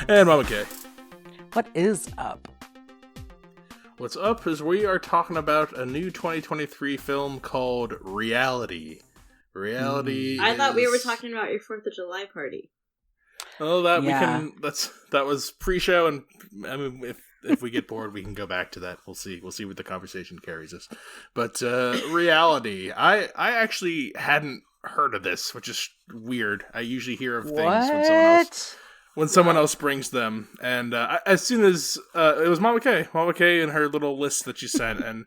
And Mama K. What is up? What's up is we are talking about a new 2023 film called Reality. Reality I thought we were talking about your 4th of July party. Oh, that we can. That was pre-show, and I mean, if we get bored, we can go back to that. We'll see what the conversation carries us. But Reality, I actually hadn't heard of this, which is weird. I usually hear of things when someone else brings them, and as soon as it was Mama K and her little list that she sent, and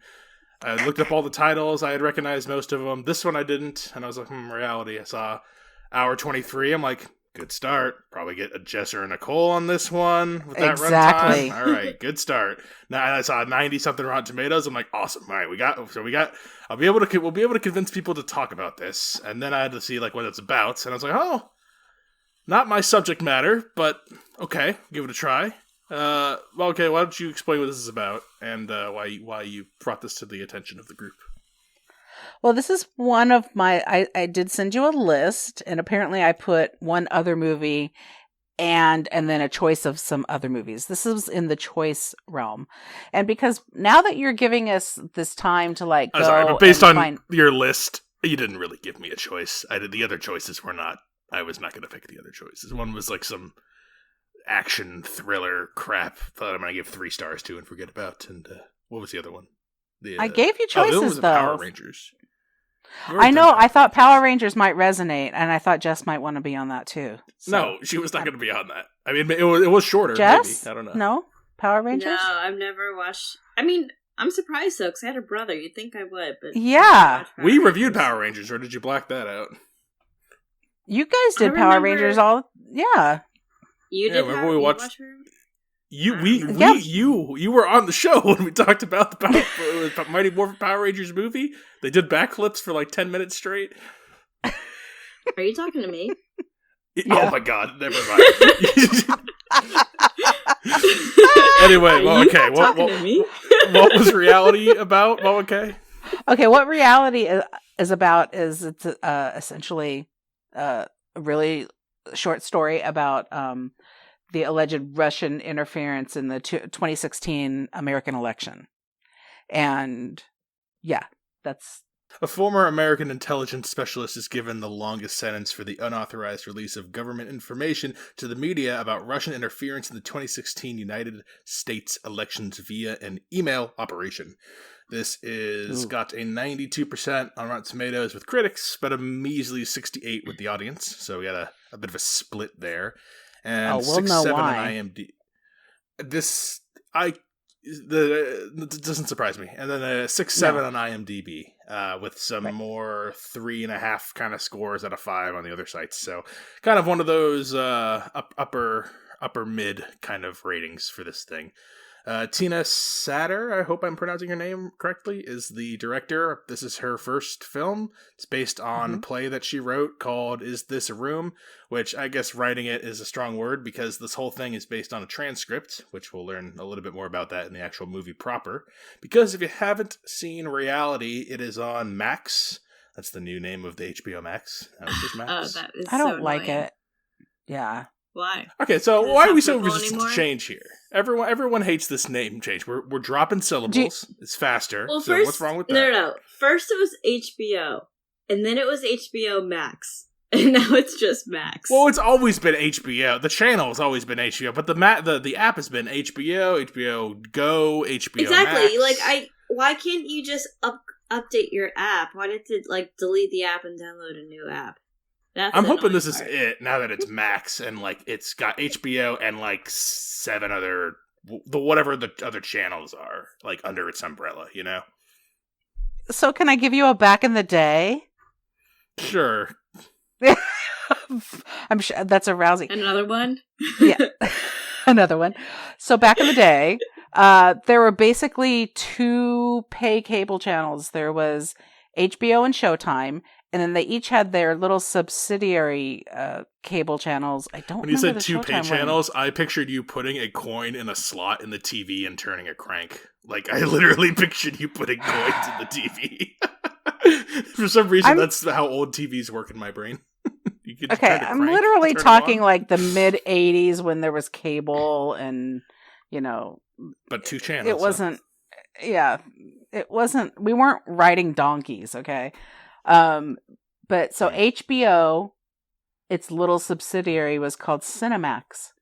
I looked up all the titles. I had recognized most of them. This one I didn't, and I was like, Reality. I saw hour 23. I'm like, good start. Probably get a Jess or a Nicole on this one with that runtime. All right, good start. Now I saw 90-something Rotten Tomatoes. I'm like, awesome. All right, we'll be able to convince people to talk about this. And then I had to see like what it's about, and I was like, oh, not my subject matter, but okay, give it a try. Okay, why don't you explain what this is about and why you brought this to the attention of the group? Well, this is one of my... I did send you a list, and apparently I put one other movie and then a choice of some other movies. This is in the choice realm. And because now that you're giving us this time to like go... Sorry, but based on your list, you didn't really give me a choice. The other choices were not... I was not going to pick the other choices. One was like some action thriller crap that I'm going to give 3 stars to and forget about. And what was the other one? I gave you choices, though. Power Rangers. I know. I thought Power Rangers might resonate, and I thought Jess might want to be on that too. So. No, she was not going to be on that. I mean, it was shorter. Jess? Maybe. I don't know. No? Power Rangers? No, I've never watched... I mean, I'm surprised, though, because I had a brother. You'd think I would, but... Yeah. We reviewed Power Rangers, or did you black that out? You guys did Power Rangers all... Yeah. You did. Remember we watched... You were on the show when we talked about the Mighty Morphin Power Rangers movie. They did backflips for like 10 minutes straight. Are you talking to me? Yeah. Oh my god, never mind. Anyway, okay. What was Reality about, okay? Okay, what Reality is about is it's essentially a really short story about the alleged Russian interference in the 2016 American election. And yeah, that's... A former American intelligence specialist is given the longest sentence for the unauthorized release of government information to the media about Russian interference in the 2016 United States elections via an email operation. This is got a 92% on Rotten Tomatoes with critics, but a measly 68% with the audience. So we got a bit of a split there. And 6.7 on IMDb. This doesn't surprise me. And then a 6.7 on IMDb, with some more 3.5 kind of scores out of 5 on the other sites. So kind of one of those upper mid kind of ratings for this thing. Tina Satter, I hope I'm pronouncing her name correctly, is the director. This is her first film. It's based on a play that she wrote called Is This a Room? Which I guess writing it is a strong word because this whole thing is based on a transcript, which we'll learn a little bit more about that in the actual movie proper. Because if you haven't seen Reality, it is on Max. That's the new name of the HBO Max. Just Max. Oh, that is I don't like it. Yeah. Why? Okay, so why are we so resistant to change here? Everyone hates this name change. We're dropping syllables. It's faster. Well, so first, what's wrong with that? No. First it was HBO, and then it was HBO Max, and now it's just Max. Well, it's always been HBO. The channel has always been HBO, but the app has been HBO, HBO Go, HBO exactly. Max. Why can't you just update your app? Why did it delete the app and download a new app? I'm hoping this is it now that it's Max and it's got HBO and 7 other whatever the other channels are under its umbrella, you know. So can I give you a back in the day? Sure. I'm sure that's arousing. Another one? Yeah. Another one. So back in the day, there were basically 2 pay cable channels. There was HBO and Showtime. And then they each had their little subsidiary cable channels. I don't. When you said 2 pay Showtime channels, I pictured you putting a coin in a slot in the TV and turning a crank. I literally pictured you putting coins in the TV. For some reason, that's how old TVs work in my brain. Okay, I'm literally talking like the mid '80s when there was cable and but 2 channels. It wasn't. Yeah, it wasn't. We weren't riding donkeys. Okay, but so HBO, its little subsidiary was called Cinemax,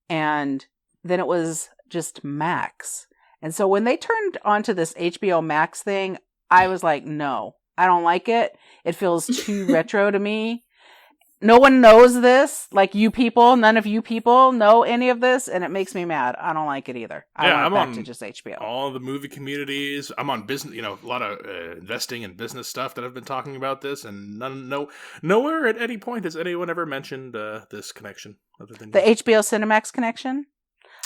and then it was just Max. And so when they turned onto this HBO Max thing, I was like, no, I don't like it. It feels too retro to me. No one knows this, like you people. None of you people know any of this, and it makes me mad. I don't like it either. I'm back to just HBO. All the movie communities. I'm on business. A lot of investing and business stuff that I've been talking about this, and nowhere at any point has anyone ever mentioned this connection other than the HBO Cinemax connection.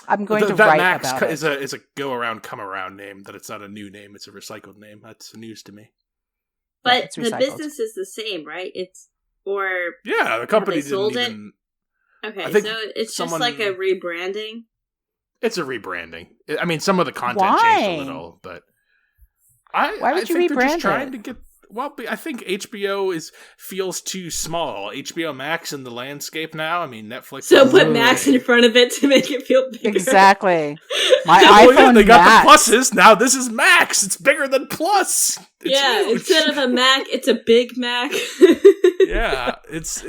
I'm going to write Max about is it. Is a go around, come around name. That it's not a new name; it's a recycled name. That's news to me. But the business is the same, right? The company sold it. Okay, so it's just like a rebranding. It's a rebranding. I mean, some of the content changed a little, but why would you think rebrand they're just trying it? to get. Well, I think HBO feels too small. HBO Max in the landscape now. I mean, Netflix. So put Max in front of it to make it feel bigger. Exactly. My iPhone. They got the pluses. Now this is Max. It's bigger than Plus. It's huge. Instead of a Mac, it's a Big Mac. Yeah, it's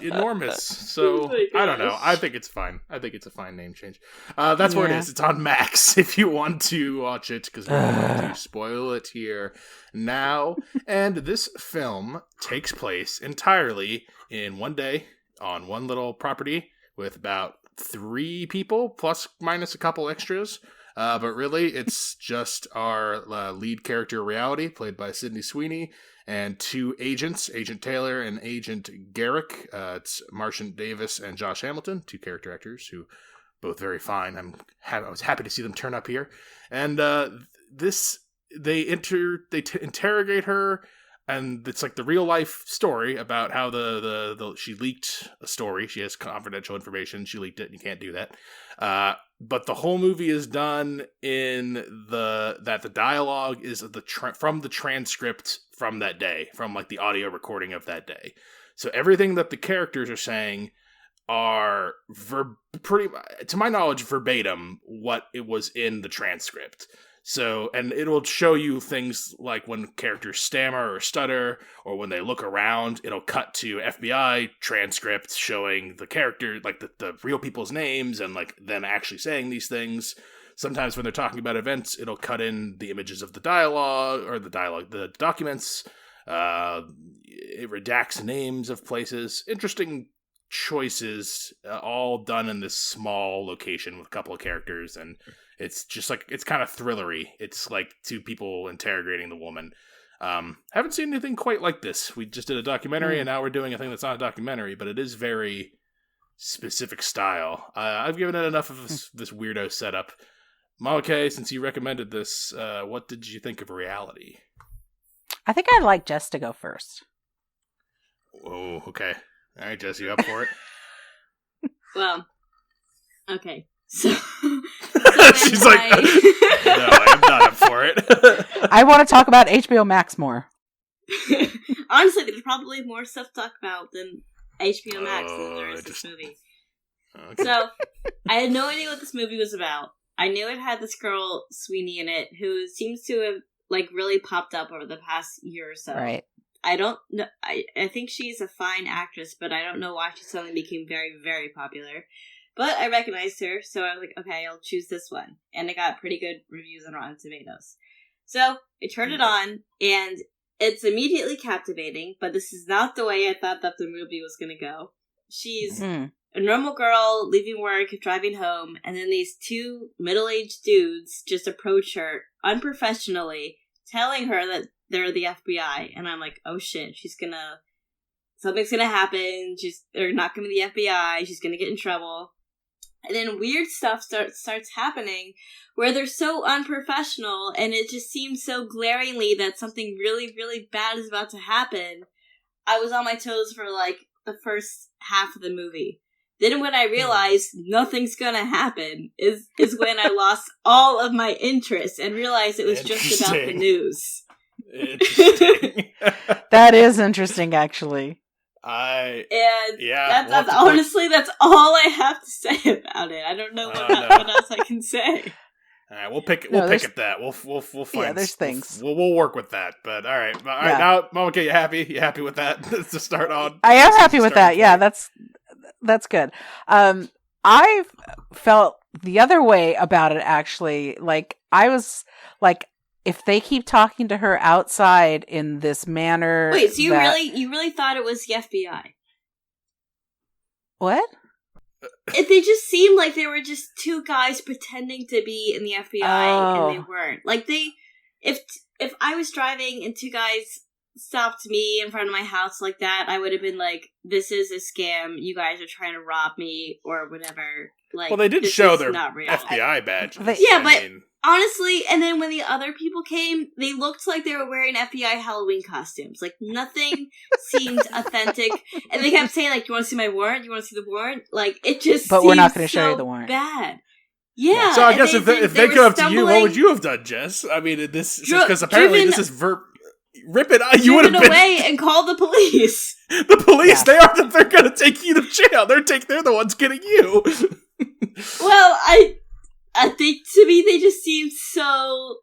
enormous. So I don't know. I think it's fine. I think it's a fine name change. That's where it is. It's on Max if you want to watch it, because we're going to spoil it here now. And this film takes place entirely in one day on one little property with about 3 people plus minus a couple extras. But really, it's just our lead character, Reality, played by Sydney Sweeney, and 2 agents, Agent Taylor and Agent Garrick. It's Martian Davis and Josh Hamilton, 2 character actors who both very fine. I was happy to see them turn up here. And they interrogate her, and it's like the real life story about how she leaked a story. She has confidential information. She leaked it, and you can't do that. But the whole movie is done in the dialogue is from the transcript from that day, from like the audio recording of that day. So everything that the characters are saying are pretty, to my knowledge, verbatim what it was in the transcript. So, and it'll show you things like when characters stammer or stutter, or when they look around, it'll cut to FBI transcripts showing the character, like the real people's names, and like them actually saying these things. Sometimes when they're talking about events, it'll cut in the images of the the documents. It redacts names of places. Interesting choices, all done in this small location with a couple of characters, and it's just like, it's kind of thrillery. It's like 2 people interrogating the woman. Haven't seen anything quite like this. We just did a documentary, and now we're doing a thing that's not a documentary, but it is very specific style. I've given it enough of this weirdo setup. Mama K, since you recommended this, what did you think of Reality? I think I'd like Jess to go first. Oh, okay. All right, Jess, you up for it? Well, okay. So she's like, no, I'm not up for it. I want to talk about HBO Max more. Honestly, there's probably more stuff to talk about than HBO Max than there is this movie. Okay. So, I had no idea what this movie was about. I knew it had this girl, Sweeney, in it, who seems to have, like, really popped up over the past year or so. Right. I don't know. I think she's a fine actress, but I don't know why she suddenly became very, very popular. But I recognized her, so I was like, okay, I'll choose this one. And it got pretty good reviews on Rotten Tomatoes. So, I turned it on, and it's immediately captivating, but this is not the way I thought that the movie was going to go. She's a normal girl leaving work, driving home, and then these 2 middle-aged dudes just approach her unprofessionally, telling her that they're the FBI. And I'm like, oh shit, something's gonna happen. They're not gonna be the FBI. She's gonna get in trouble. And then weird stuff starts happening where they're so unprofessional, and it just seems so glaringly that something really, really bad is about to happen. I was on my toes for like the first half of the movie. Then when I realized nothing's gonna happen is when I lost all of my interest and realized it was just about the news. Interesting. That is interesting, actually. That's honestly that's all I have to say about it. I don't know what else I can say. All right, we'll pick at that. We'll find. Yeah, there's things. We'll work with that. But all right. Now, Mama K, you happy? You happy with that to start on? I am happy with that. Point. Yeah, that's good. I felt the other way about it actually. Like I was like, if they keep talking to her outside in this manner, wait. So you really thought it was the FBI? What? If they just seemed like they were just two guys pretending to be in the FBI and they weren't. Like if I was driving and two guys stopped me in front of my house like that, I would have been like, "This is a scam. You guys are trying to rob me or whatever." Like, well, they did show their FBI badges. Honestly, and then when the other people came, they looked like they were wearing FBI Halloween costumes. Like, nothing seemed authentic. And they kept saying, like, you want to see my warrant? You want to see the warrant? Like, it just But we're not going to show you the warrant. Bad. Yeah. So I guess if they come up to you, what would you have done, Jess? I mean, because apparently this is rip it. You would have been away and call the police. The police, they're going to take you to jail. They're the ones getting you. Well, I think to me they just seem so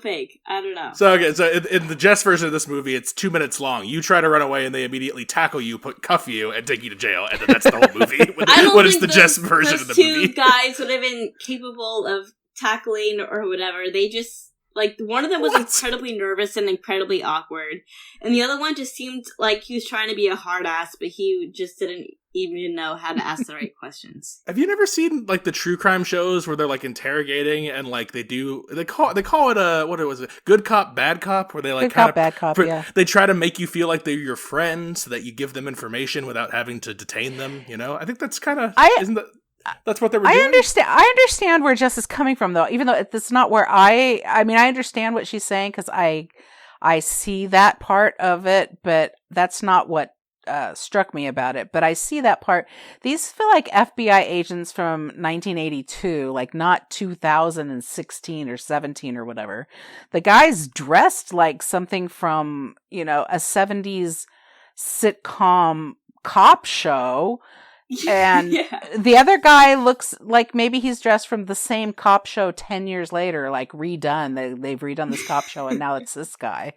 fake. I don't know. So in the Jess version of this movie, it's 2 minutes long. You try to run away, and they immediately tackle you, cuff you, and take you to jail, and then that's the whole movie. What is the Jess version of the movie? Two guys would have been capable of tackling or whatever. They just one of them was incredibly nervous and incredibly awkward, and the other one just seemed like he was trying to be a hard ass, but he just didn't even know how to ask the right questions. Have you never seen the true crime shows where they're interrogating and they call it what was it, good cop bad cop, where they good cop bad cop, yeah. They try to make you feel like they're your friend so that you give them information without having to detain them. I think that's kind of isn't that. That's what they were doing? I understand where Jess is coming from, though, even though it's not where I understand what she's saying, because I see that part of it, but that's not what struck me about it. But I see that part. These feel like FBI agents from 1982, not 2016 or 17 or whatever. The guy's dressed like something from, a 70s sitcom cop show. And the other guy looks like maybe he's dressed from the same cop show 10 years later, redone. They've redone this cop show and now it's this guy.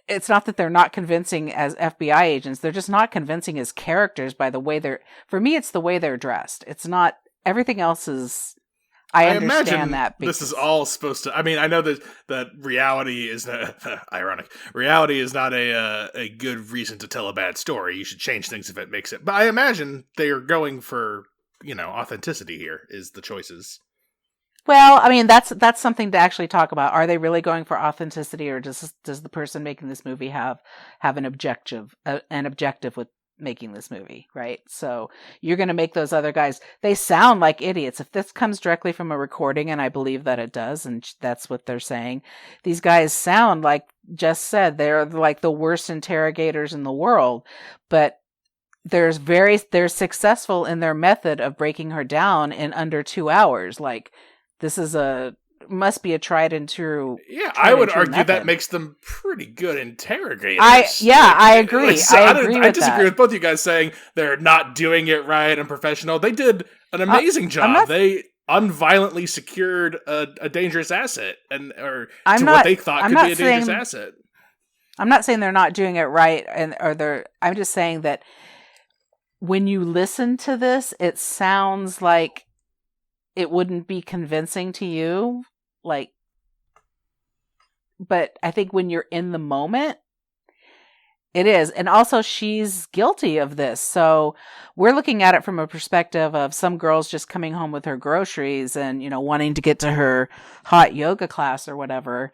It's not that they're not convincing as FBI agents. They're just not convincing as characters by the way for me, it's the way they're dressed. It's not, everything else is, I understand that. This is all supposed to, I know that reality is ironic. Reality is not a good reason to tell a bad story. You should change things if it makes it. But I imagine they are going for, authenticity here is the choices. Well, that's something to actually talk about. Are they really going for authenticity, or does the person making this movie have an objective with making this movie, right? So you're going to make those other guys, they sound like idiots. If this comes directly from a recording, and I believe that it does, and that's what they're saying, these guys sound like Jess said, they're like the worst interrogators in the world, but they're successful in their method of breaking her down in under 2 hours. This is must be a tried and true. Yeah, I would argue method. That makes them pretty good interrogators. I agree. I disagree with both you guys saying they're not doing it right and professional. They did an amazing job. They unviolently secured a dangerous asset, what they thought could be a dangerous asset. I'm not saying they're not doing it right, I'm just saying that when you listen to this, it sounds like it wouldn't be convincing to you, but I think when you're in the moment, it is. And also, she's guilty of this. So we're looking at it from a perspective of some girls just coming home with her groceries and, wanting to get to her hot yoga class or whatever.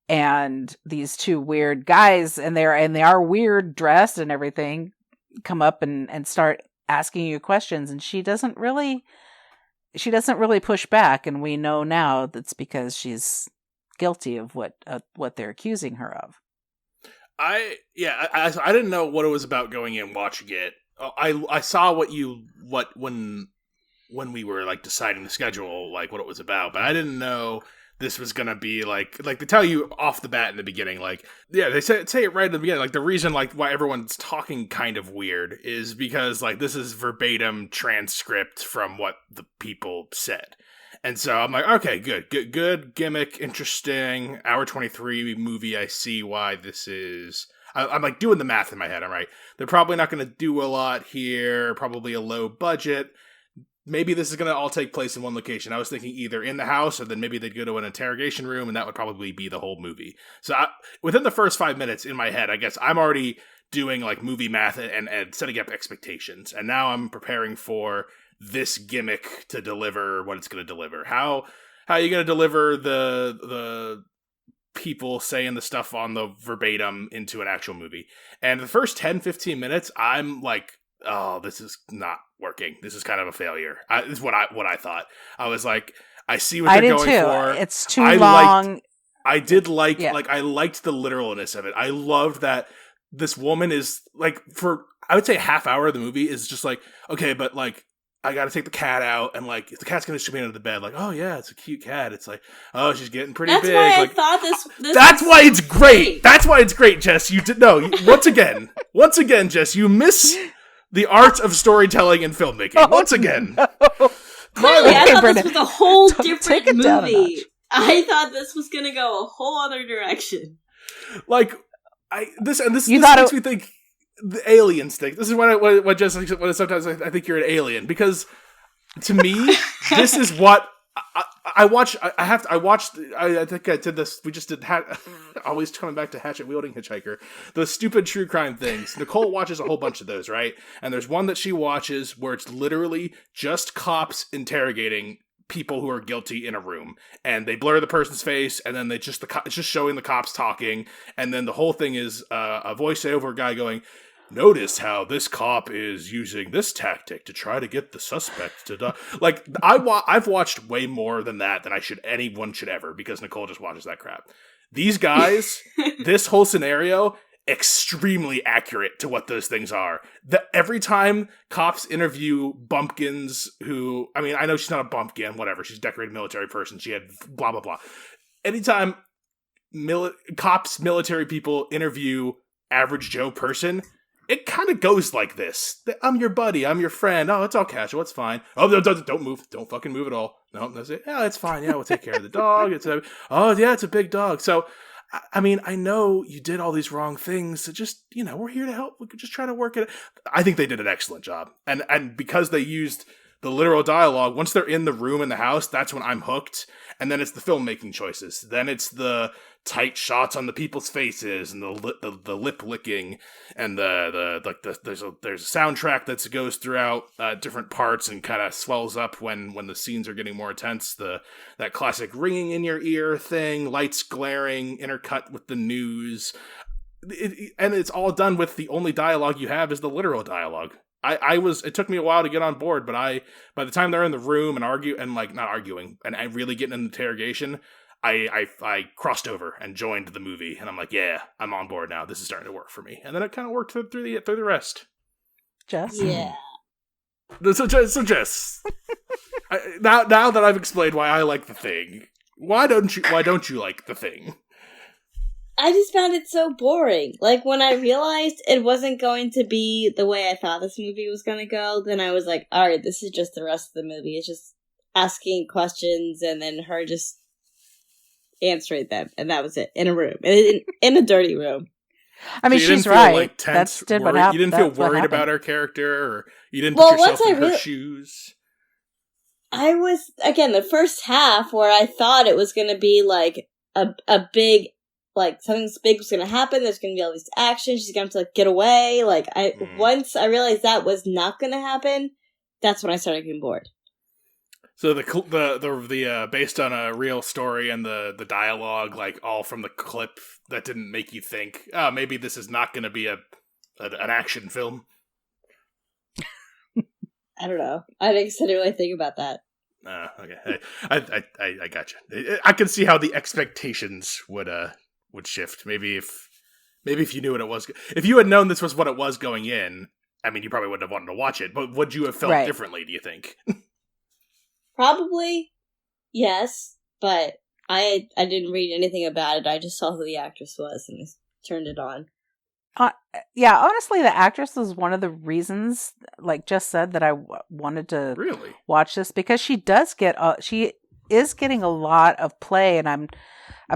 And these two weird guys, and they are weird dressed and everything, come up and start asking you questions. And she doesn't really push back, and we know now that's because she's guilty of what they're accusing her of. I didn't know what it was about going in watching it. I saw when we were deciding the schedule, what it was about, but I didn't know this was gonna be like they tell you off the bat in the beginning, like, yeah, they say it right at the beginning, like the reason like why everyone's talking kind of weird is because like this is verbatim transcript from what the people said. And so I'm like, okay, good gimmick, interesting, hour 23 movie. I see why this is. I'm like doing the math in my head. I'm right. They're probably not going to do a lot here. Probably a low budget. Maybe this is going to all take place in one location. I was thinking either in the house or then maybe they'd go to an interrogation room, and that would probably be the whole movie. So within the first 5 minutes in my head, I guess I'm already doing like movie math and setting up expectations. And now I'm preparing for this gimmick to deliver what it's going to deliver. How are you going to deliver the people saying the stuff on the verbatim into an actual movie? And the first 10-15 minutes, I'm like, oh, this is not working. This is kind of a failure. This is what I thought. I was like, I see what they're going for. It's too long. I liked the literalness of it. I loved that this woman is like, for I would say half hour of the movie is just like, okay, but like I got to take the cat out, and like if the cat's gonna shoot me under the bed, like, oh yeah, it's a cute cat. It's like, oh, she's getting pretty big. Why like, I thought this that's why it's great. That's why it's great, Jess. You did no. Once again, Jess, you miss the art of storytelling and filmmaking. Once again. No. Clearly, I thought this was a whole different movie. I thought this was gonna go a whole other direction. Like this makes me think the alien thing. This is what Jess, when sometimes I think you're an alien, because to me this is what I watch. I think I did this. We just did always coming back to hatchet wielding hitchhiker. The stupid true crime things. Nicole watches a whole bunch of those, right? And there's one that she watches where it's literally just cops interrogating people who are guilty in a room, and they blur the person's face, and then it's just showing the cops talking, and then the whole thing is a voiceover guy going, notice how this cop is using this tactic to try to get the suspect to die. Like, I've watched way more than that than anyone should ever, because Nicole just watches that crap. These guys, this whole scenario, extremely accurate to what those things are. Every time cops interview bumpkins who, I mean, I know she's not a bumpkin, whatever, she's a decorated military person, she had blah, blah, blah. Anytime military people interview average Joe person, it kind of goes like this. I'm your buddy. I'm your friend. Oh, it's all casual. It's fine. Oh, don't move. Don't fucking move at all. No, that's it. Yeah, it's fine. Yeah, we'll take care of the dog. It's a big dog. So, I mean, I know you did all these wrong things. So just, we're here to help. We could just try to work it. I think they did an excellent job. And because they used the literal dialogue, once they're in the room in the house, that's when I'm hooked. And then it's the filmmaking choices. Then it's the tight shots on the people's faces and the lip licking, and there's a soundtrack that goes throughout different parts and kind of swells up when the scenes are getting more intense. That classic ringing in your ear thing, lights glaring, intercut with the news, and it's all done with the only dialogue you have is the literal dialogue. It took me a while to get on board, but by the time they're in the room and not arguing and I really getting an interrogation, I crossed over and joined the movie, and I'm like, yeah, I'm on board now. This is starting to work for me. And then it kind of worked through the rest. Jess? Yeah. So Jess, now that I've explained why I like The Thing, why don't you like The Thing? I just found it so boring. Like, when I realized it wasn't going to be the way I thought this movie was going to go, then I was like, alright, this is just the rest of the movie. It's just asking questions and then her just answering them, and that was it, in a room, in a dirty room. I mean, she's right. Like, tense, you didn't feel worried about her character, or you didn't put yourself in her shoes. I was, again, the first half where I thought it was going to be like a big, like something big was going to happen. There's going to be all these action. She's going to have to get away. Like once I realized that was not going to happen, that's when I started getting bored. So the based on a real story and the dialogue, like all from the clip, that didn't make you think, oh, maybe this is not going to be an action film. I don't know. I didn't really think about that. Okay. I got you. I can see how the expectations would shift. Maybe if you knew what it was, if you had known this was what it was going in, I mean, you probably wouldn't have wanted to watch it. But would you have felt differently? Do you think? Probably, yes, but I didn't read anything about it. I just saw who the actress was and turned it on. Yeah, honestly, the actress is one of the reasons, like Jess said, that I wanted to really watch this, because she is getting a lot of play, and I'm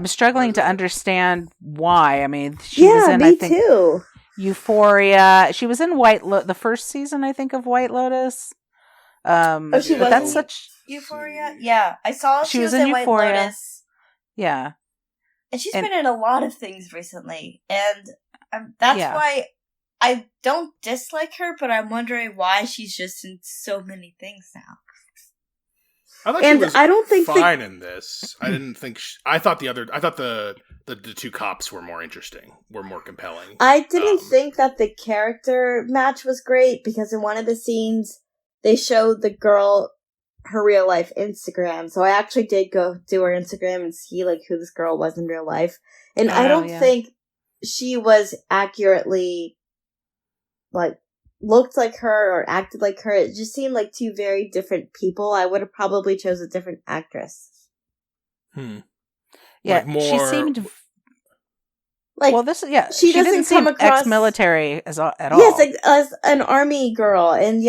struggling to understand why. I mean, she was in, I think, too. Euphoria. She was in the first season, I think, of White Lotus. She was. That's such Euphoria. Yeah, I saw she was in Euphoria. White Lotus. Yeah, and she's been in a lot of things recently, and that's why I don't dislike her, but I'm wondering why she's just in so many things now. I thought she was fine in this. I didn't think. I thought the two cops were more interesting, were more compelling. I didn't think that the character match was great, because in one of the scenes they showed the girl her real life Instagram. So I actually did go to her Instagram and see like who this girl was in real life, and I don't think she was accurately like looked like her or acted like her. It just seemed like two very different people. I would have probably chose a different actress. Yeah, like more... she seemed like, well, she doesn't come across ex-military at all. Yes, like, as an army girl, and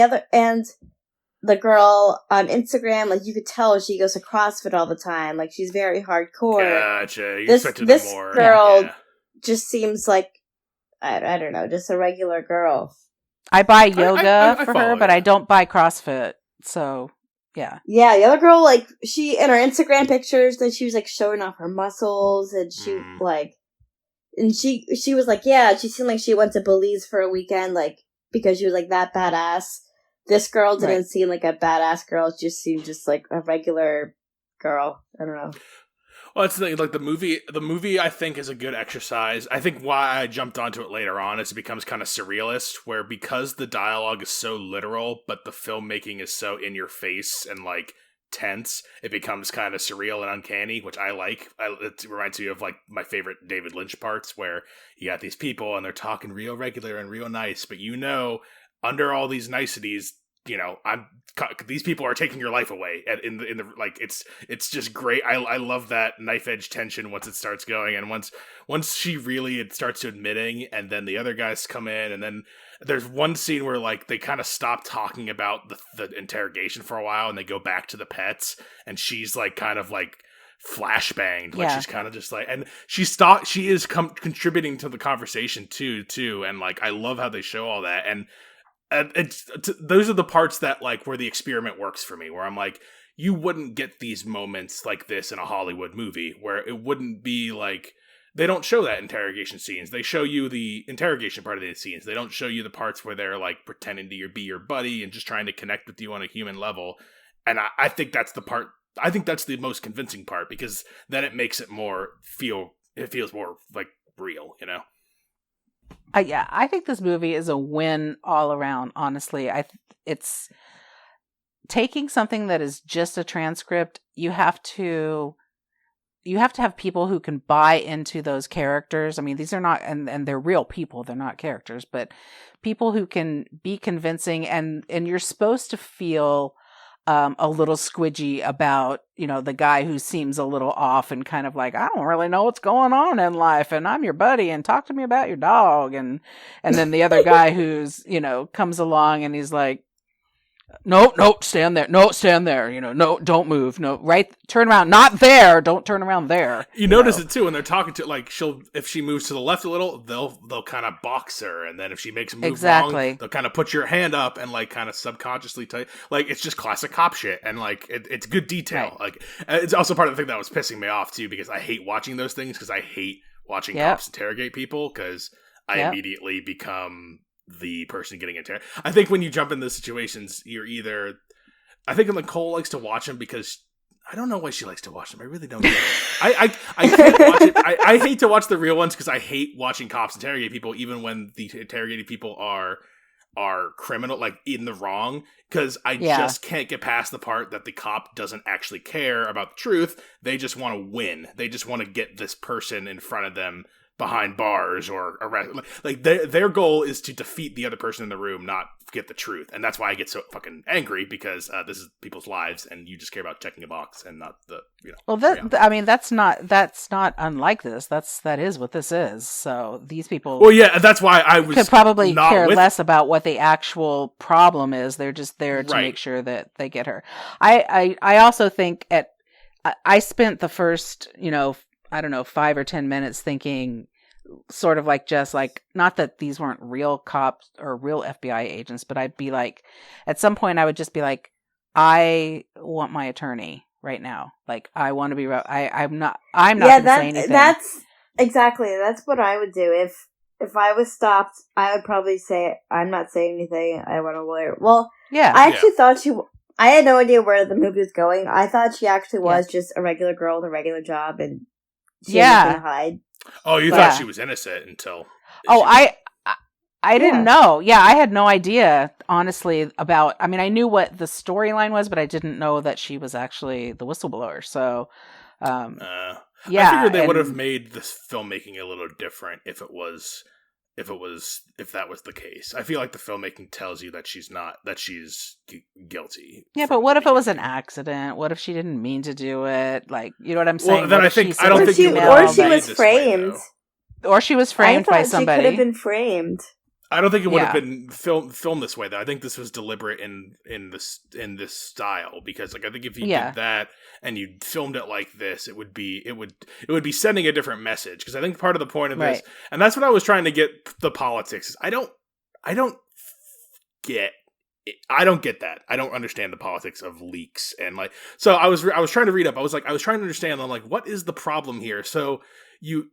the girl on Instagram, like you could tell she goes to CrossFit all the time. Like she's very hardcore. Gotcha. You this more. Girl just seems like I don't know, just a regular girl. I buy yoga for her, but I don't buy CrossFit. So yeah. Yeah, the other girl, like she in her Instagram pictures, that she was like showing off her muscles, and she she was like, yeah, she seemed like she went to Belize for a weekend, like because she was like that badass. This girl didn't seem like a badass girl. It just seemed just like a regular girl. I don't know. Well, it's like the movie I think is a good exercise. I think why I jumped onto it later on is it becomes kind of surrealist, where because the dialogue is so literal, but the filmmaking is so in your face and like tense, it becomes kind of surreal and uncanny, which I like. It reminds me of like my favorite David Lynch parts, where you got these people and they're talking real regular and real nice, but under all these niceties, these people are taking your life away. In the like, it's just great. I love that knife edge tension once it starts going, and once she really starts admitting, and then the other guys come in, and then there's one scene where like they kind of stop talking about the interrogation for a while, and they go back to the pets, and she's like kind of like flashbanged, like she's kind of just like, and she is contributing to the conversation too, and like I love how they show all that, and those are the parts that like where the experiment works for me, where I'm like, you wouldn't get these moments like this in a Hollywood movie, where it wouldn't be like, they don't show that interrogation scenes. They show you the interrogation part of the scenes. They don't show you the parts where they're like pretending to be your buddy and just trying to connect with you on a human level. And I think that's the part. I think that's the most convincing part, because then it makes it feels more like real, Yeah, I think this movie is a win all around, honestly. It's taking something that is just a transcript. You have to have people who can buy into those characters. I mean, these are not, and they're real people. They're not characters, but people who can be convincing, and you're supposed to feel a little squidgy about, the guy who seems a little off and kind of like, I don't really know what's going on in life, and I'm your buddy, and talk to me about your dog. And then the other guy who's, comes along and he's like, no, stand there. No, stand there. No, don't move. No, right. Turn around. Not there. Don't turn around there. You notice it too when they're talking to, like, if she moves to the left a little, they'll kind of box her, and then if she makes a move wrong, they'll kind of put your hand up and like kind of subconsciously like, it's just classic cop shit, and like it's good detail. Right. Like, it's also part of the thing that was pissing me off too, because I hate watching those things, because I hate watching cops interrogate people, because I immediately become the person getting interrogated. I think when you jump in those situations, you're either... I think Nicole likes to watch them because... I don't know why she likes to watch them. I really don't get it. I can't watch it. I hate to watch the real ones, because I hate watching cops interrogate people, even when the interrogated people are criminal, like in the wrong, because I just can't get past the part that the cop doesn't actually care about the truth. They just want to win. They just want to get this person in front of them behind bars or arrest. Like their goal is to defeat the other person in the room, not get the truth. And that's why I get so fucking angry, because this is people's lives, and you just care about checking a box and not the Well, that's not unlike this. That is what this is. So these people. Well, yeah, that's why I could probably care less about what the actual problem is. They're just there to make sure that they get her. I also think I spent the first, 5 or 10 minutes thinking, sort of like Jess, like, not that these weren't real cops or real FBI agents, but I'd be like, at some point I would just be like, I want my attorney right now. Like, I want to be, I'm not going to say anything. That's what I would do. If I was stopped, I would probably say, I'm not saying anything, I want a lawyer. Well, yeah. I actually thought I had no idea where the movie was going. I thought she actually was just a regular girl with a regular job, and she had nothing to hide. Oh, you thought she was innocent until... I didn't know. Yeah, I had no idea, honestly, about... I mean, I knew what the storyline was, but I didn't know that she was actually the whistleblower, so... I figured they would have made this filmmaking a little different if that was the case. I feel like the filmmaking tells you that she's guilty. Yeah, but what if it was an accident? What if she didn't mean to do it? Like, you know what I'm saying? Well, then I don't think or she was framed. Or she was framed by somebody. She could have been framed. I don't think it would have been filmed this way, though. I think this was deliberate in this style, because, like, I think if you did that and you filmed it like this, it would be sending a different message. Because I think part of the point of this, and that's what I was trying to get the politics. Is I don't get that. I don't understand the politics of leaks, and like, so I was trying to read up. I was trying to understand. I'm like, what is the problem here? So you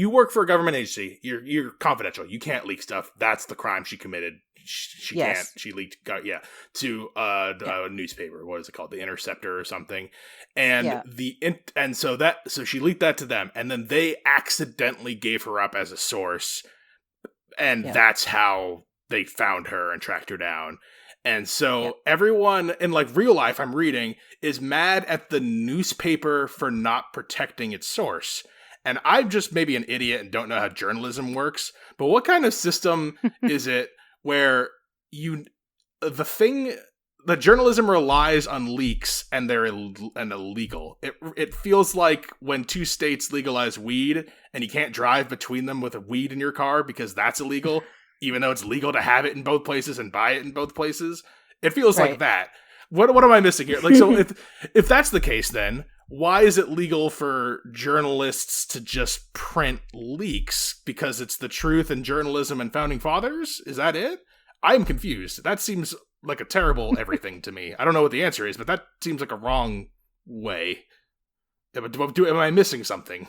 work for a government agency. You're confidential. You can't leak stuff. That's the crime she committed. She can't. She leaked. To a newspaper. What is it called? The Interceptor or something. And so she leaked that to them, and then they accidentally gave her up as a source, and that's how they found her and tracked her down. And so everyone in, like, real life, I'm reading, is mad at the newspaper for not protecting its source. And I'm just maybe an idiot and don't know how journalism works, but what kind of system is it where the journalism relies on leaks and they're illegal? It feels like when two states legalize weed and you can't drive between them with a weed in your car because that's illegal, even though it's legal to have it in both places and buy it in both places. It feels like that. What am I missing here? Like, so if that's the case, then why is it legal for journalists to just print leaks? Because it's the truth and journalism and founding fathers? Is that it? I'm confused. That seems like a terrible everything to me. I don't know what the answer is, but that seems like a wrong way. Am I missing something?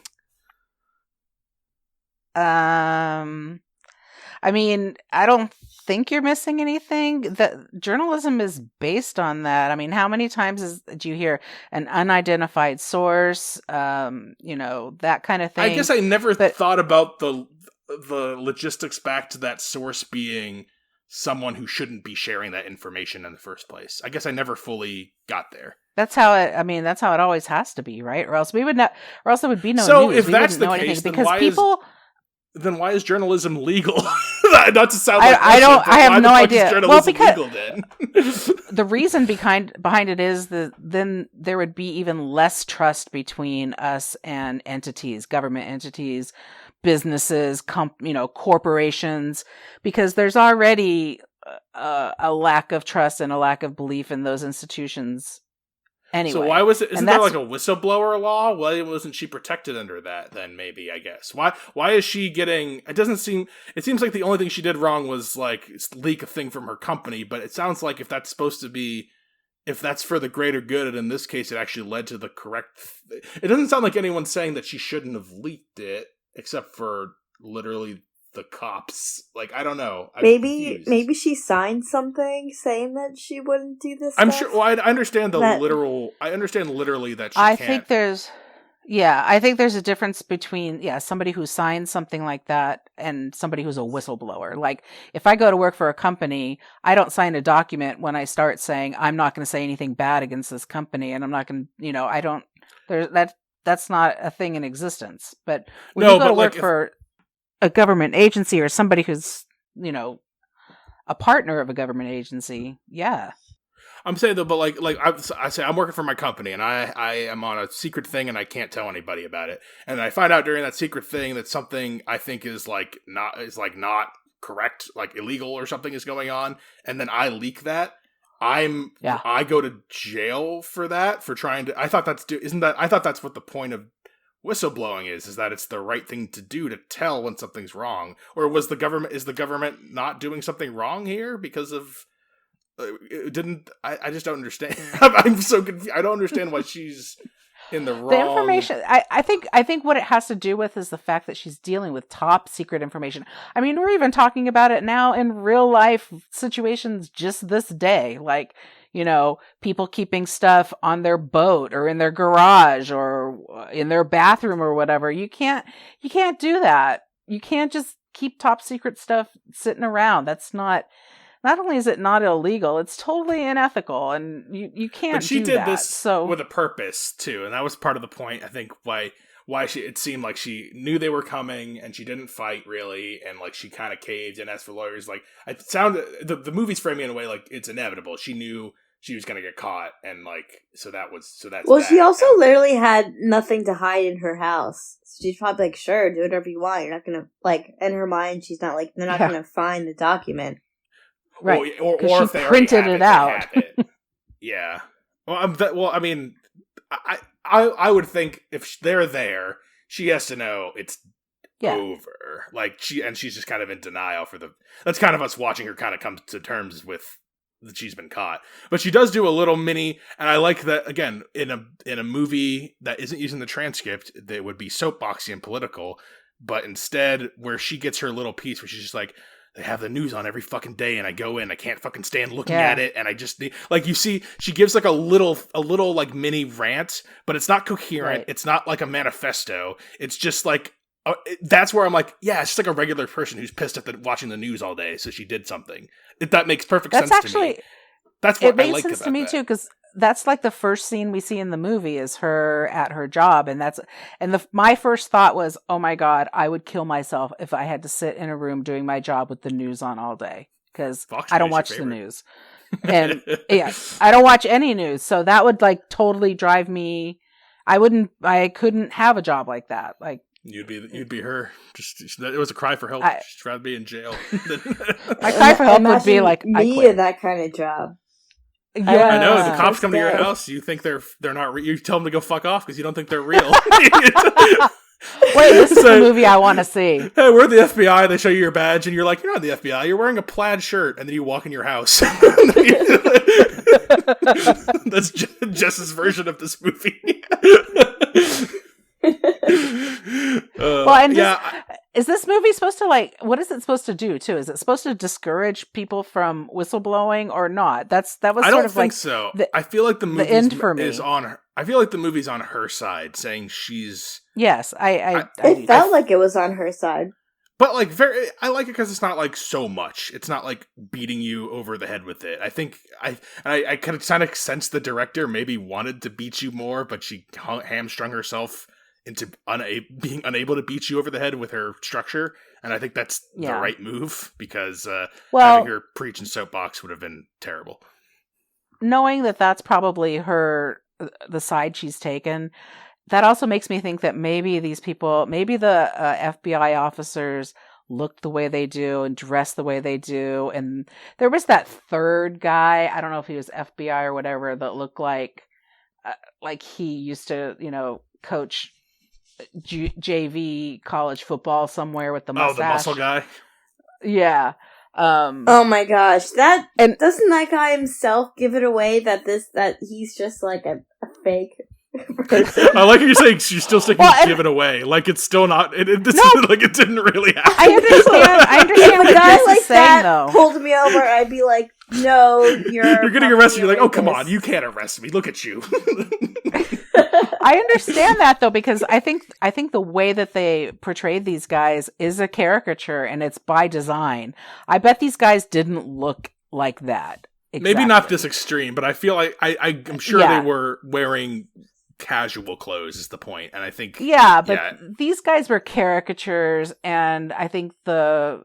I mean, I don't think you're missing anything. The journalism is based on that. I mean, how many times do you hear an unidentified source? That kind of thing. I guess I never thought about the logistics back to that source being someone who shouldn't be sharing that information in the first place. I guess I never fully got there. That's how it always has to be, right? Or else we would not. Or else there would be no news. So if that's the case, then why is journalism legal? Not to sound like I have no idea. Well, because legal, then? The reason behind it is that then there would be even less trust between us and entities, government entities, businesses, corporations, because there's already a lack of trust and a lack of belief in those institutions. Anyway, so why was it? Isn't there like a whistleblower law? Why wasn't she protected under that? Then maybe, I guess. Why is she getting? It seems like the only thing she did wrong was like leak a thing from her company. But it sounds like if that's for the greater good, and in this case, it actually led to the correct. It doesn't sound like anyone's saying that she shouldn't have leaked it, except for literally the cops. Like, I don't know. Maybe she signed something saying that she wouldn't do this. I'm sure. Well, I understand I understand literally that she can't. I think there's a difference between somebody who signs something like that and somebody who's a whistleblower. Like, if I go to work for a company, I don't sign a document when I start saying I'm not going to say anything bad against this company, and I'm not going to, I don't. that's not a thing in existence. But when you go to work for a government agency or somebody who's, a partner of a government agency, yeah. I'm saying though, but I say I'm working for my company and I am on a secret thing and I can't tell anybody about it. And I find out during that secret thing that something I think is not correct, like illegal or something is going on, and then I leak that. I go to jail for that, for trying to. I thought that's what the point of whistleblowing is that it's the right thing to do to tell when something's wrong. Or is the government not doing something wrong here because of I just don't understand. I'm so confused. I don't understand why she's in the wrong. The information, I think what it has to do with is the fact that she's dealing with top secret information. I mean, we're even talking about it now in real life situations just this day. Like, people keeping stuff on their boat or in their garage or in their bathroom or whatever. You can't do that. You can't just keep top secret stuff sitting around. That's not only is it not illegal, it's totally unethical, and you can't. But she did this with a purpose too, and that was part of the point. I think why it seemed like she knew they were coming and she didn't fight really, and like she kind of caved and asked for lawyers. Like it sounded, the movie's framing in a way like it's inevitable. She knew she was gonna get caught, and that's. Well, she also literally had nothing to hide in her house. So she's probably like, sure, do whatever you want. You're not gonna in her mind. She's not like they're not gonna find the document. Right, or if she printed it out. Yeah. Well, I mean, I would think if they're there, she has to know it's over. Like she's just kind of in denial that's kind of us watching her kind of come to terms with that she's been caught. But she does do a little mini, and I like that again in a movie that isn't using the transcript that would be soapboxy and political, but instead where she gets her little piece where she's just like, they have the news on every fucking day, and I go in, I can't fucking stand looking at it, and I just need, like, you see, she gives like a little like mini rant, but it's not coherent. Right. It's not like a manifesto. It's just like that's where I'm like, yeah, it's just like a regular person who's pissed at watching the news all day, so she did something. That makes perfect sense to me. That's what I like about that. It makes sense to me too, because that's like the first scene we see in the movie is her at her job, and my first thought was, oh my god, I would kill myself if I had to sit in a room doing my job with the news on all day, because I don't watch the news, and I don't watch any news, so that would like totally drive me. I couldn't have a job like that. Like you'd be her. It was a cry for help. She'd rather be in jail. My cry for help would be like me in that kind of job. Yeah, I know. The cops come to your house. You think they're not. You tell them to go fuck off because you don't think they're real. Wait, this is the movie I want to see. Hey, we're the FBI. They show you your badge, and you're like, you're not the FBI. You're wearing a plaid shirt, and then you walk in your house. That's Jess's version of this movie. Is this movie supposed to what is it supposed to do too? Is it supposed to discourage people from whistleblowing or not? That was. I don't think so. I feel like the movie is on her. I feel like the movie's on her side, saying she's. Yes, it felt like it was on her side. But I like it because it's not like so much. It's not like beating you over the head with it. I think I kind of sense the director maybe wanted to beat you more, but she hamstrung herself into being unable to beat you over the head with her structure, and I think that's the right move because having her preach in soapbox would have been terrible. Knowing that that's probably the side she's taken, that also makes me think that maybe these people, maybe the FBI officers look the way they do and dress the way they do, and there was that third guy, I don't know if he was FBI or whatever, that looked like he used to, coach JV college football somewhere with the mustache. Oh, the muscle guy? Yeah. Oh my gosh. Doesn't that guy himself give it away that he's just like a fake person? I like how you're saying she's still sticking to give it away. Like it's still not like it didn't really happen. I understand what Jess is saying though. Pulled me over, I'd be like, no, you're getting arrested. You're like, oh come on, you can't arrest me. Look at you. I understand that though, because I think the way that they portrayed these guys is a caricature, and it's by design. I bet these guys didn't look like that. Exactly. Maybe not this extreme, but I feel like I'm sure they were wearing casual clothes is the point. And I think these guys were caricatures, and I think the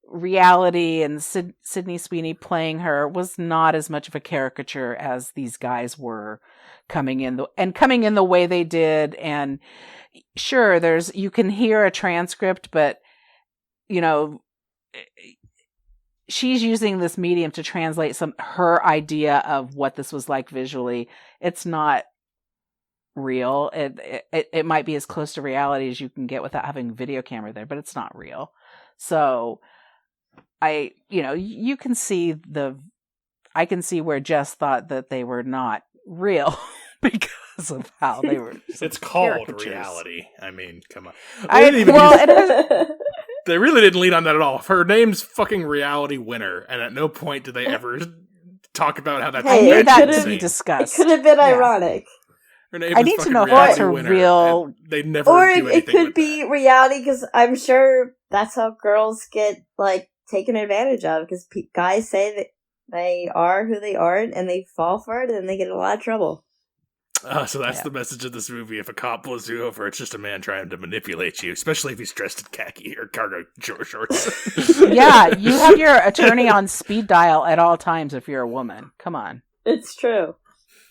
reality and Sydney Sweeney playing her was not as much of a caricature as these guys were coming in the way they did. And sure, you can hear a transcript, but she's using this medium to translate her idea of what this was like visually. It's not real. It might be as close to reality as you can get without having a video camera there, but it's not real. So you can see I can see where Jess thought that they were not real because of how they were. It's called reality. I mean, come on. They really didn't lean on that at all. Her name's fucking Reality Winner, and at no point did they ever talk about how that's that to be discussed. It could have been ironic. Her name I need to know if that's her real. They never. Or do it could be reality, because I'm sure that's how girls get taken advantage of. Because guys say that they are who they are, and they fall for it, and they get in a lot of trouble. So that's the message of this movie. If a cop pulls you over, it's just a man trying to manipulate you, especially if he's dressed in khaki or cargo shorts. Yeah, you have your attorney on speed dial at all times if you're a woman. Come on. It's true.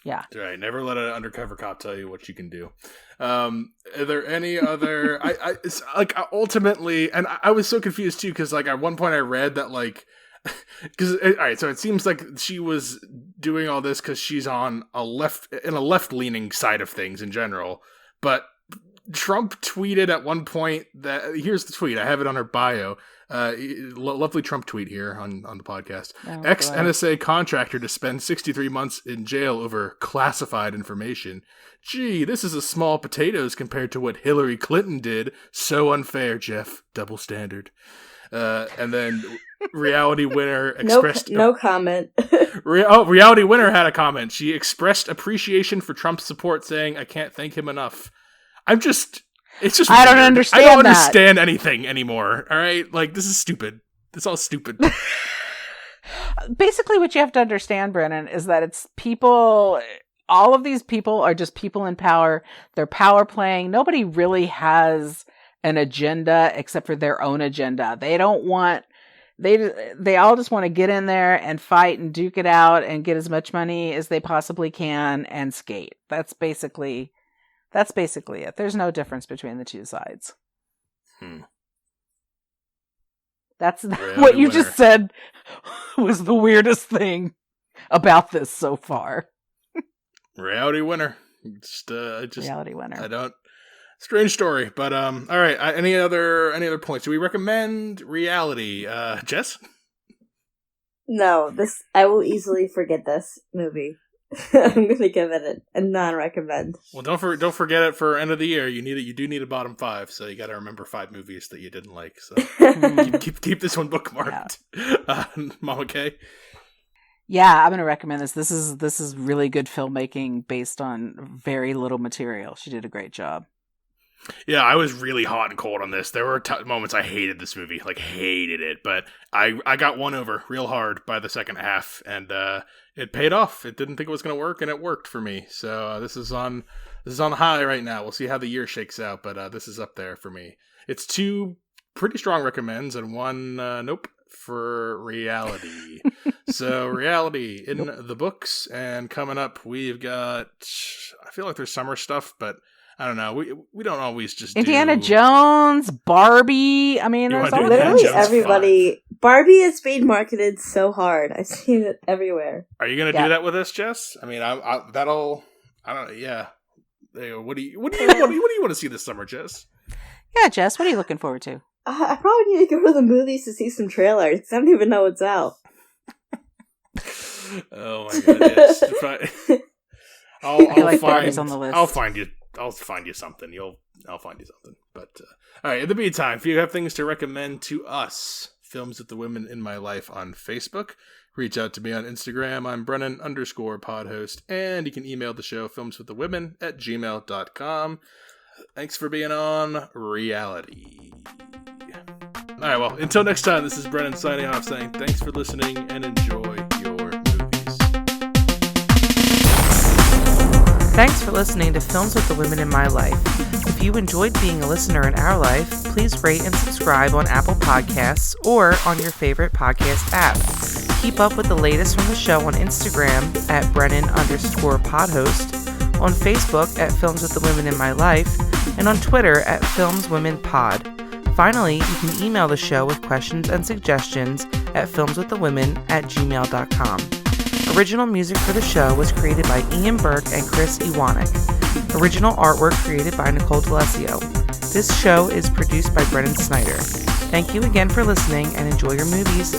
Yeah. Right. Never let an undercover cop tell you what you can do. Are there any other... it's ultimately... And I was so confused, too, because, at one point I read that, because all right, so it seems like she was doing all this because she's on a left-leaning side of things in general. But Trump tweeted at one point that here's the tweet. I have it on her bio. Lovely Trump tweet here on the podcast. Ex-NSA contractor to spend 63 months in jail over classified information. Gee, this is a small potatoes compared to what Hillary Clinton did. So unfair, Jeff. Double standard. And then Reality Winner expressed no comment. Reality Winner had a comment. She expressed appreciation for Trump's support, saying, "I can't thank him enough." It's just I don't understand. I don't understand anything anymore. All right, this is stupid. It's all stupid. Basically, what you have to understand, Brennan, is that it's people. All of these people are just people in power. They're power playing. Nobody really has an agenda except for their own agenda. They don't want, they all just want to get in there and fight and duke it out and get as much money as they possibly can and skate. That's basically it. There's no difference between the two sides. That's what you just said was the weirdest thing about this so far. Reality Winner. Just Reality Winner. Strange story, but all right. Any other points? Do we recommend Reality? Jess? No, I will easily forget this movie. I'm gonna give it a non-recommend. Well, don't forget it for end of the year. You do need a bottom 5, so you got to remember 5 movies that you didn't like. So keep this one bookmarked. Yeah. Mama K. Yeah, I'm going to recommend this. This is really good filmmaking based on very little material. She did a great job. Yeah, I was really hot and cold on this. There were moments I hated this movie, hated it, but I got won over real hard by the second half, and it paid off. It didn't think it was going to work, and it worked for me. So this is on high right now. We'll see how the year shakes out, but this is up there for me. It's 2 pretty strong recommends and 1 nope for Reality. So Reality in the books, and coming up we've got, I feel like there's summer stuff, but I don't know. We don't always just Indiana Jones, Barbie. I mean, there's literally everybody. 5. Barbie is being marketed so hard. I've seen it everywhere. Are you going to do that with us, Jess? I mean, I don't know. Yeah. What do you want to see this summer, Jess? Yeah, Jess. What are you looking forward to? I probably need to go to the movies to see some trailers. I don't even know what's out. Oh my goodness! I'll find on the list. I'll find you something. I'll find you something. But all right. In the meantime, if you have things to recommend to us, Films with the Women in My Life on Facebook, reach out to me on Instagram. I'm Brennan_podhost, and you can email the show filmswiththewomen@gmail.com. Thanks for being on Reality. All right. Well, until next time, this is Brennan signing off, saying thanks for listening and enjoy your movies. Thanks for listening to Films with the Women in My Life. If you enjoyed being a listener in our life, please rate and subscribe on Apple Podcasts or on your favorite podcast app. Keep up with the latest from the show on Instagram at Brennan_podhost, on Facebook at Films with the Women in My Life, and on Twitter at FilmsWomenPod. Finally, you can email the show with questions and suggestions at filmswiththewomen@gmail.com. Original music for the show was created by Ian Burke and Chris Iwanek. Original artwork created by Nicole D'Alessio. This show is produced by Brennan Snyder. Thank you again for listening and enjoy your movies.